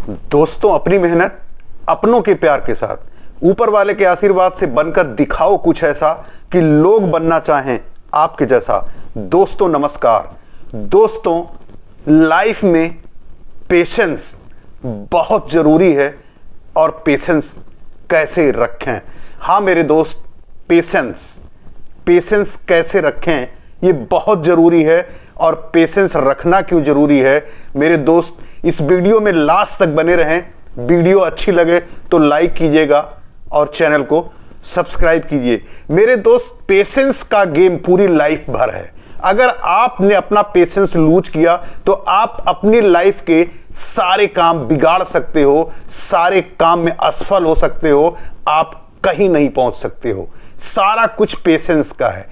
दोस्तों, अपनी मेहनत अपनों के प्यार के साथ ऊपर वाले के आशीर्वाद से बनकर दिखाओ कुछ ऐसा कि लोग बनना चाहें आपके जैसा। दोस्तों नमस्कार। दोस्तों, लाइफ में पेशेंस बहुत जरूरी है और पेशेंस कैसे रखें। हाँ मेरे दोस्त, पेशेंस कैसे रखें ये बहुत जरूरी है। और पेशेंस रखना क्यों जरूरी है मेरे दोस्त, इस वीडियो में लास्ट तक बने रहें। वीडियो अच्छी लगे तो लाइक कीजिएगा और चैनल को सब्सक्राइब कीजिए। मेरे दोस्त, पेशेंस का गेम पूरी लाइफ भर है। अगर आपने अपना पेशेंस लूज किया तो आप अपनी लाइफ के सारे काम बिगाड़ सकते हो, सारे काम में असफल हो सकते हो, आप कहीं नहीं पहुंच सकते हो। सारा कुछ पेशेंस का है।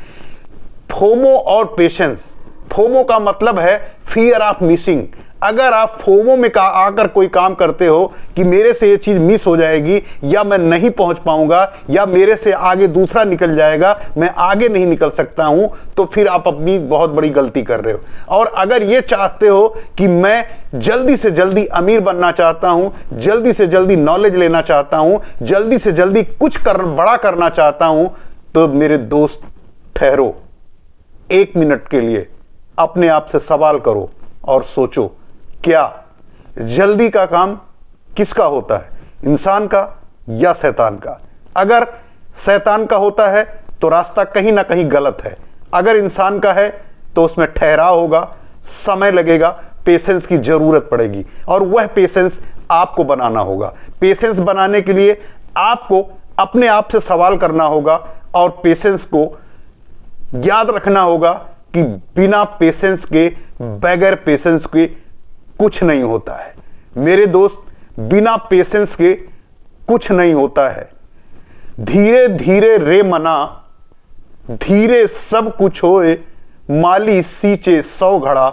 फोमो और पेशेंस। फोमो का मतलब है फियर ऑफ मिसिंग। अगर आप फोमो में आकर कोई काम करते हो कि मेरे से ये चीज मिस हो जाएगी, या मैं नहीं पहुंच पाऊंगा, या मेरे से आगे दूसरा निकल जाएगा, मैं आगे नहीं निकल सकता हूं, तो फिर आप अपनी बहुत बड़ी गलती कर रहे हो। और अगर ये चाहते हो कि मैं जल्दी से जल्दी अमीर बनना चाहता हूं, जल्दी से जल्दी नॉलेज लेना चाहता हूं, जल्दी से जल्दी कुछ बड़ा करना चाहता हूं, तो मेरे दोस्त ठहरो। 1 मिनट के लिए अपने आप से सवाल करो और सोचो, क्या जल्दी का काम किसका होता है, इंसान का या शैतान का? अगर शैतान का होता है तो रास्ता कहीं ना कहीं गलत है। अगर इंसान का है तो उसमें ठहराव होगा, समय लगेगा, पेशेंस की जरूरत पड़ेगी, और वह पेशेंस आपको बनाना होगा। पेशेंस बनाने के लिए आपको अपने आप से सवाल करना होगा और पेशेंस को याद रखना होगा कि बिना पेशेंस के, बगैर पेशेंस के कुछ नहीं होता है। मेरे दोस्त, बिना पेशेंस के कुछ नहीं होता है। धीरे धीरे रे मना, धीरे सब कुछ होए, माली सींचे 100 घड़ा,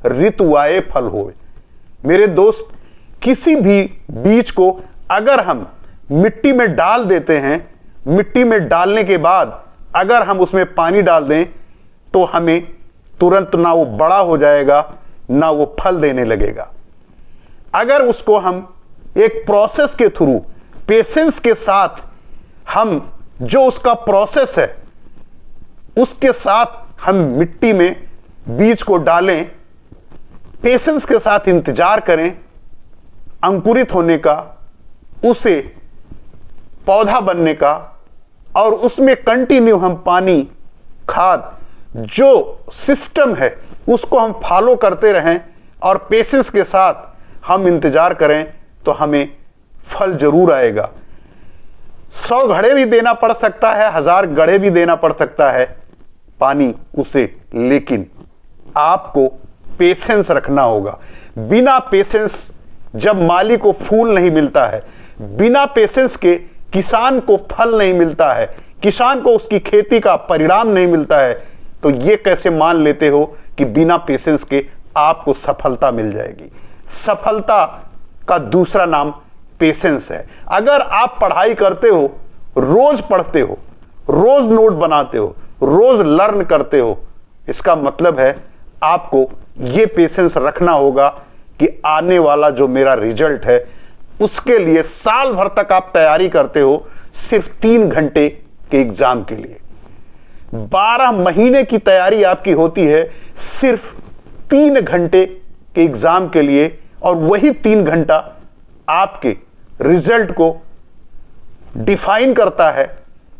ऋतु आए फल होए। मेरे दोस्त, किसी भी बीज को अगर हम मिट्टी में डाल देते हैं, मिट्टी में डालने के बाद अगर हम उसमें पानी डाल दें तो हमें तुरंत ना वो बड़ा हो जाएगा, ना वो फल देने लगेगा। अगर उसको हम एक प्रोसेस के थ्रू, पेशेंस के साथ, हम जो उसका प्रोसेस है उसके साथ हम मिट्टी में बीज को डालें, पेशेंस के साथ इंतजार करें अंकुरित होने का, उसे पौधा बनने का, और उसमें कंटिन्यू हम पानी, खाद, जो सिस्टम है उसको हम फॉलो करते रहें और पेशेंस के साथ हम इंतजार करें, तो हमें फल जरूर आएगा। 100 घड़े भी देना पड़ सकता है, 1000 घड़े भी देना पड़ सकता है पानी उसे, लेकिन आपको पेशेंस रखना होगा। बिना पेशेंस जब माली को फूल नहीं मिलता है, बिना पेशेंस के किसान को फल नहीं मिलता है, किसान को उसकी खेती का परिणाम नहीं मिलता है, तो ये कैसे मान लेते हो कि बिना पेशेंस के आपको सफलता मिल जाएगी? सफलता का दूसरा नाम पेशेंस है। अगर आप पढ़ाई करते हो, रोज पढ़ते हो, रोज नोट बनाते हो, रोज लर्न करते हो, इसका मतलब है आपको ये पेशेंस रखना होगा कि आने वाला जो मेरा रिजल्ट है उसके लिए साल भर तक आप तैयारी करते हो सिर्फ 3 घंटे के एग्जाम के लिए। 12 महीने की तैयारी आपकी होती है सिर्फ 3 घंटे के एग्जाम के लिए, और वही 3 घंटा आपके रिजल्ट को डिफाइन करता है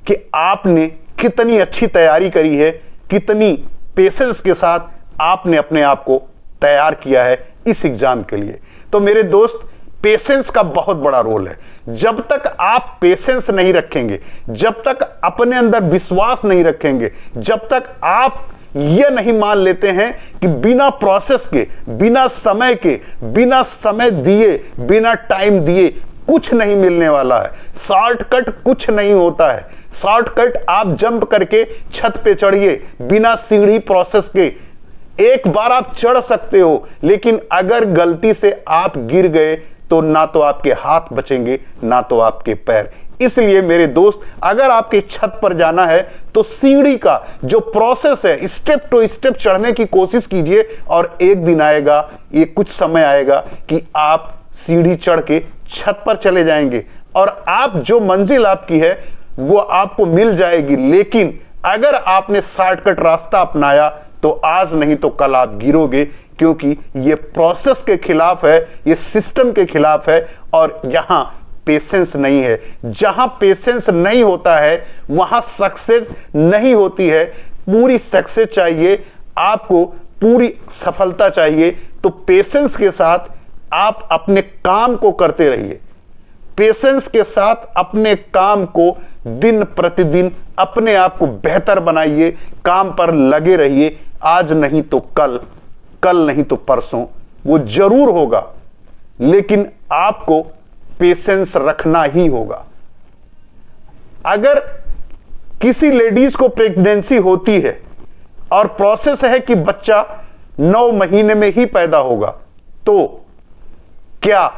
कि आपने कितनी अच्छी तैयारी करी है, कितनी पेशेंस के साथ आपने अपने आप को तैयार किया है इस एग्जाम के लिए। तो मेरे दोस्त, पेशेंस का बहुत बड़ा रोल है। जब तक आप पेशेंस नहीं रखेंगे, जब तक अपने अंदर विश्वास नहीं रखेंगे, जब तक आप यह नहीं मान लेते हैं कि बिना प्रोसेस के, बिना समय के, बिना समय दिए, बिना टाइम दिए कुछ नहीं मिलने वाला है। शॉर्टकट कुछ नहीं होता है। शॉर्टकट आप जंप करके छत पे चढ़िए, बिना सीढ़ी प्रोसेस के एक बार आप चढ़ सकते हो, लेकिन अगर गलती से आप गिर गए तो ना तो आपके हाथ बचेंगे, ना तो आपके पैर। इसलिए मेरे दोस्त, अगर आपके छत पर जाना है तो सीढ़ी का जो प्रोसेस है, स्टेप टू स्टेप चढ़ने की कोशिश कीजिए, और एक दिन आएगा, ये कुछ समय आएगा कि आप सीढ़ी चढ़ के छत पर चले जाएंगे और आप जो मंजिल आपकी है वो आपको मिल जाएगी। लेकिन अगर आपने शॉर्टकट रास्ता अपनाया तो आज नहीं तो कल आप गिरोगे, क्योंकि ये प्रोसेस के खिलाफ है, ये सिस्टम के खिलाफ है और यहां पेशेंस नहीं है। जहां पेशेंस नहीं होता है वहां सक्सेस नहीं होती है। पूरी सक्सेस चाहिए आपको, पूरी सफलता चाहिए तो पेशेंस के साथ आप अपने काम को करते रहिए। पेशेंस के साथ अपने काम को दिन प्रतिदिन अपने आप को बेहतर बनाइए, काम पर लगे रहिए। आज नहीं तो कल, कल नहीं तो परसों वो जरूर होगा, लेकिन आपको पेशेंस रखना ही होगा। अगर किसी लेडीज को प्रेगनेंसी होती है और प्रोसेस है कि बच्चा 9 महीने में ही पैदा होगा, तो क्या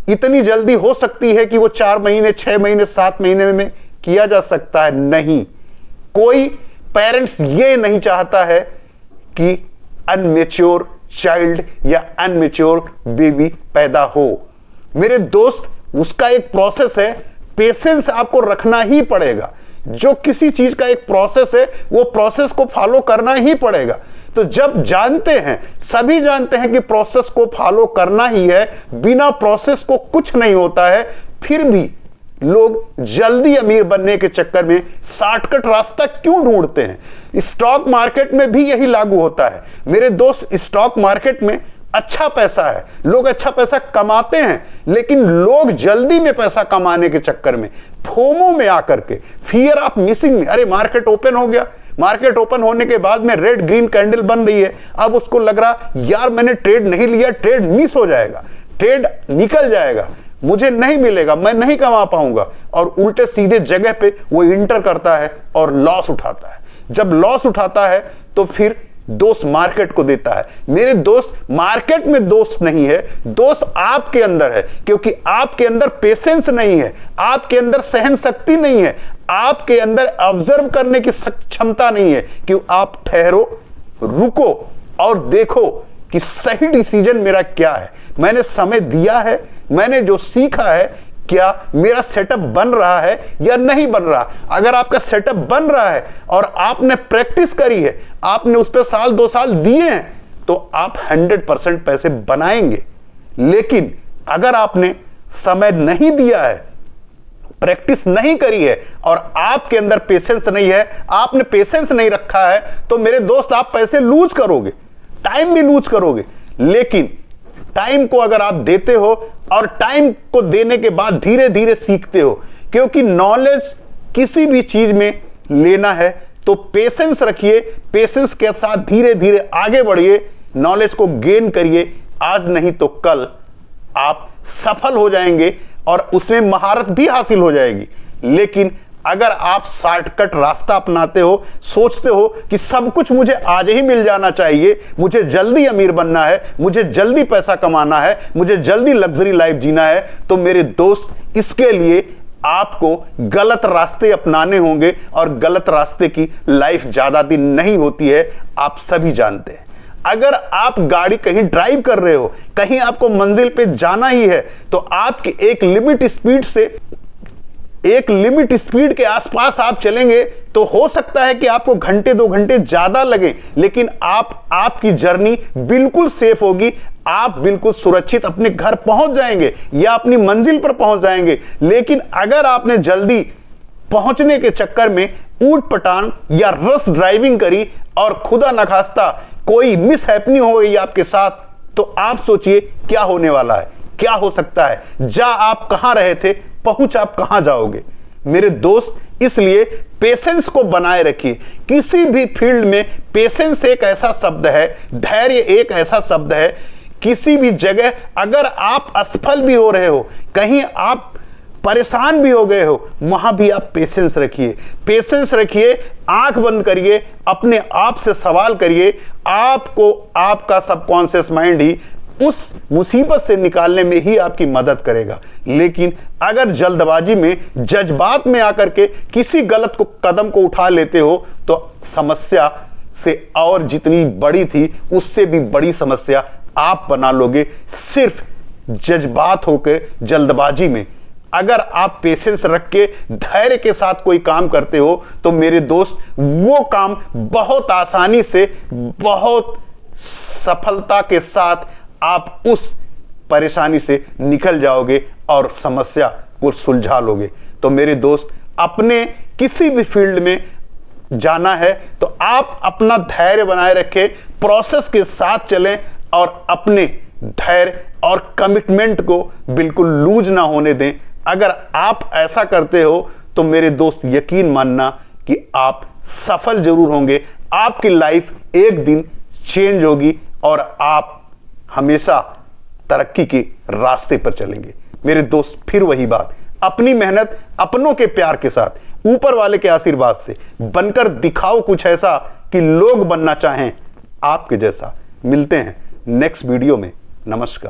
इतनी जल्दी हो सकती है कि वो 4 महीने, 6 महीने, 7 महीने में किया जा सकता है? नहीं। कोई पेरेंट्स ये नहीं चाहता है कि अनमेच्योर चाइल्ड या अनमेच्योर बेबी पैदा हो। मेरे दोस्त, उसका एक प्रोसेस है, पेशेंस आपको रखना ही पड़ेगा। जो किसी चीज का एक प्रोसेस है वो प्रोसेस को फॉलो करना ही पड़ेगा। तो जब जानते हैं, सभी जानते हैं कि प्रोसेस को फॉलो करना ही है, बिना प्रोसेस को कुछ नहीं होता है, फिर भी लोग जल्दी अमीर बनने के चक्कर में शॉर्टकट रास्ता क्यों ढूंढते हैं? स्टॉक मार्केट में भी यही लागू होता है मेरे दोस्त। स्टॉक मार्केट में अच्छा पैसा है, लोग अच्छा पैसा कमाते हैं, लेकिन लोग जल्दी में पैसा कमाने के चक्कर में, फोमो में आकर के, फियर ऑफ मिसिंग में, अरे मार्केट ओपन हो गया, मार्केट ओपन होने के बाद में रेड ग्रीन कैंडल बन रही है, अब उसको लग रहा यार मैंने ट्रेड नहीं लिया, ट्रेड मिस हो जाएगा, ट्रेड निकल जाएगा, मुझे नहीं मिलेगा, मैं नहीं कमा पाऊंगा, और उल्टे सीधे जगह पे वो इंटर करता है और लॉस उठाता है। जब लॉस उठाता है तो फिर दोष मार्केट को देता है। मेरे दोस्त, मार्केट में दोष नहीं है, दोष आपके अंदर है, क्योंकि आपके अंदर पेशेंस नहीं है, आपके अंदर सहन शक्ति नहीं है, आपके अंदर ऑब्जर्व करने की क्षमता नहीं है कि आप ठहरो, रुको और देखो कि सही डिसीजन मेरा क्या है, मैंने समय दिया है, मैंने जो सीखा है क्या मेरा सेटअप बन रहा है या नहीं बन रहा। अगर आपका सेटअप बन रहा है और आपने प्रैक्टिस करी है, आपने उस पर साल 2 साल दिए हैं, तो आप 100% पैसे बनाएंगे। लेकिन अगर आपने समय नहीं दिया है, प्रैक्टिस नहीं करी है और आपके अंदर पेशेंस नहीं है, आपने पेशेंस नहीं रखा है, तो मेरे दोस्त आप पैसे लूज करोगे, टाइम भी लूज करोगे। लेकिन टाइम को अगर आप देते हो और टाइम को देने के बाद धीरे धीरे सीखते हो, क्योंकि नॉलेज किसी भी चीज में लेना है तो पेशेंस रखिए, पेशेंस के साथ धीरे धीरे आगे बढ़िए, नॉलेज को गेन करिए। आज नहीं तो कल आप सफल हो जाएंगे और उसमें महारत भी हासिल हो जाएगी। लेकिन अगर आप शॉर्टकट रास्ता अपनाते हो, सोचते हो कि सब कुछ मुझे आज ही मिल जाना चाहिए, मुझे जल्दी अमीर बनना है, मुझे जल्दी पैसा कमाना है, मुझे जल्दी लग्जरी लाइफ जीना है, तो मेरे दोस्त इसके लिए आपको गलत रास्ते अपनाने होंगे और गलत रास्ते की लाइफ ज्यादा दिन नहीं होती है, आप सभी जानते हैं। अगर आप गाड़ी कहीं ड्राइव कर रहे हो, कहीं आपको मंजिल पे जाना ही है, तो आपकी एक लिमिट स्पीड के आसपास आप चलेंगे तो हो सकता है कि आपको घंटे 2 घंटे ज्यादा लगे, लेकिन आपकी जर्नी बिल्कुल सेफ होगी, आप बिल्कुल सुरक्षित अपने घर पहुंच जाएंगे या अपनी मंजिल पर पहुंच जाएंगे। लेकिन अगर आपने जल्दी पहुंचने के चक्कर में ऊट पटांग या रश ड्राइविंग करी और खुदा न खास्ता कोई मिस हैपनिंग हो गई आपके साथ, तो आप सोचिए क्या होने वाला है, क्या हो सकता है। जा आप कहां रहे थे, पहुंच आप कहां जाओगे। मेरे दोस्त, इसलिए पेशेंस को बनाए रखिए। किसी भी फील्ड में पेशेंस एक ऐसा शब्द है, धैर्य एक ऐसा शब्द है। किसी भी जगह अगर आप असफल भी हो रहे हो, कहीं आप परेशान भी हो गए हो, वहां भी आप पेशेंस रखिए, पेशेंस रखिए, आंख बंद करिए, अपने आप से सवाल करिए। आपको आपका सबकॉन्शियस माइंड ही उस मुसीबत से निकालने में ही आपकी मदद करेगा। लेकिन अगर जल्दबाजी में, जज्बात में आकर के किसी गलत कदम को उठा लेते हो, तो समस्या से और जितनी बड़ी थी उससे भी बड़ी समस्या आप बना लोगे। सिर्फ जज्बात होकर, जल्दबाजी में। अगर आप पेशेंस रख के धैर्य के साथ कोई काम करते हो तो मेरे दोस्त वो काम बहुत आसानी से, बहुत सफलता के साथ आप उस परेशानी से निकल जाओगे और समस्या को सुलझा लोगे। तो मेरे दोस्त, अपने किसी भी फील्ड में जाना है तो आप अपना धैर्य बनाए रखें, प्रोसेस के साथ चलें और अपने धैर्य और कमिटमेंट को बिल्कुल लूज ना होने दें। अगर आप ऐसा करते हो तो मेरे दोस्त यकीन मानना कि आप सफल जरूर होंगे, आपकी लाइफ एक दिन चेंज होगी और आप हमेशा तरक्की के रास्ते पर चलेंगे। मेरे दोस्त, फिर वही बात, अपनी मेहनत, अपनों के प्यार के साथ, ऊपर वाले के आशीर्वाद से बनकर दिखाओ कुछ ऐसा कि लोग बनना चाहें आपके जैसा। मिलते हैं नेक्स्ट वीडियो में। नमस्कार।